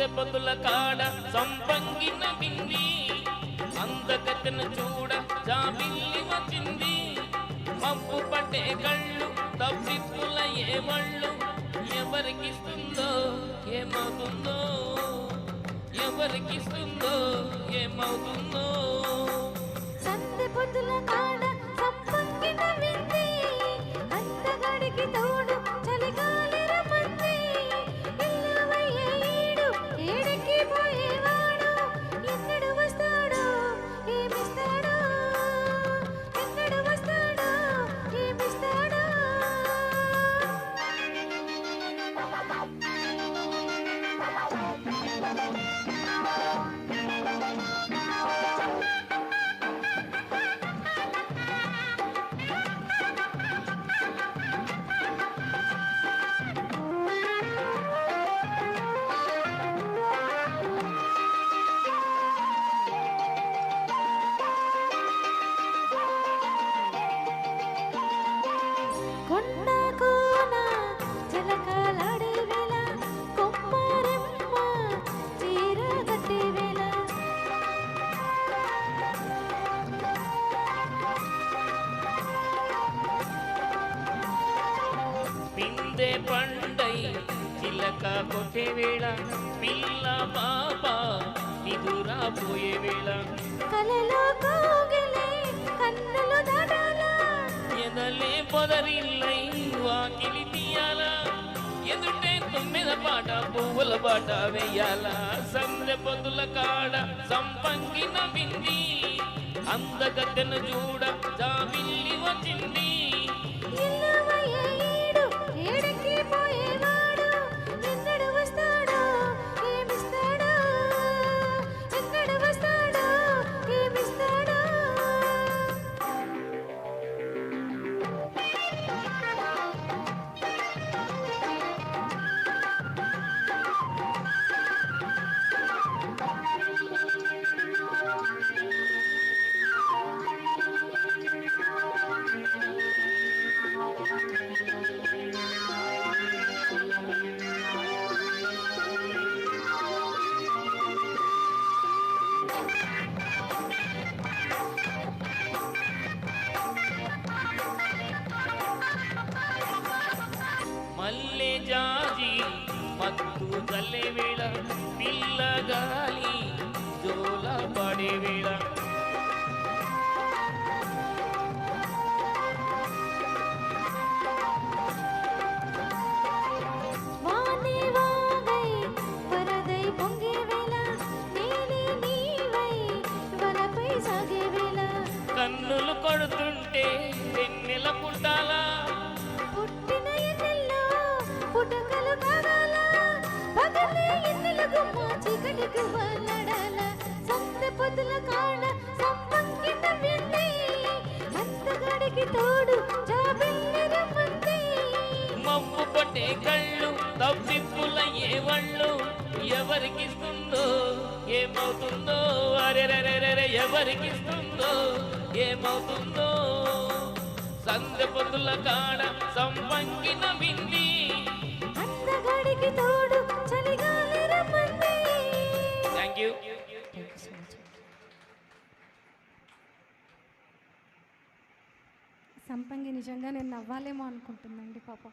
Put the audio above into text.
సందె పొద్దుల కాడ సంపంగిన బింది అందగతను చూడ జాబిల్లి వచ్చింది మబ్బు పట్టే కళ్ళు తప్పిప్పుల ఏమళ్ళు ఎవరికిస్తుందో ఏమవుతుందో ఎవరికిస్తుందో ఏమవుతుందో సందె పొద్దుల కాడ సంపంగిన బింది అందగాడికి తోడు చలిగాలి రమ్మంది ఇల్లవయ్యే ఈడు ఏడికి పోయేవాడు ఎన్నడు వస్తాడో ఏమిస్తాడో ఎన్నడు వస్తాడో ఏమిస్తాడో కొండ కోన చిలకలాడే వేళ కొమ్మరెమ్మ చీర కట్టే వేళ పిందె పండై చిలక కొట్టే వేళ పిల్ల పాప నిదురా పోయే వేళ కలలో కోగిలే కన్నులు దాటాల ఎదలే పొదరిల్లై వాకిలి తీయాల ఎదుటే తొమ్మిద పాట పువ్వుల పాట వెయ్యాల సందె పొద్దుల కాడ సంపంగిన బింది అందగత్తెను చూడ జాబిల్లి వచ్చింది ఇల్లవయ్యే ఈడు ఏడికి పోయేవాడు ఎన్నడు వస్తాడో ఏమిస్తాడో ఎన్నడు వస్తాడో ఏమిస్తాడో మల్లె జాజి మత్తు చల్లే వేళ పిల్లగాలి జోల పడే వేళ వానే వాగై వరదై పొంగే వేళ నేనే నీవై వలపై సాగే వేళ కన్నులు కొడుతుంటే వెన్నెల పుట్టాలా పుట్టిన ఎన్నెల్లో పుటకలు కాగాల పగలే ఎన్నెల గుమ్మ చీకటికి వల్లడాల సందె పొద్దుల కాడ సంపంగిన బింది అందగాడికి తోడు జాబిల్లి రమ్మంది మబ్బు పట్టే కళ్ళు తప్పిప్పుల ఏవళ్ళు ఎవరికిస్తుందో ఏమవుతుందో అరెరెరెరె ఎవరికిస్తుందో ఏమవుతుందో సందె పొద్దుల కాడ సంపంగిన బింది అందగాడికి తోడు చలిగాలి రమ్మంది థ్యాంక్ యూ. సంపంగి నిజంగా నేను నవ్వాలేమో అనుకుంటుందండి పాప.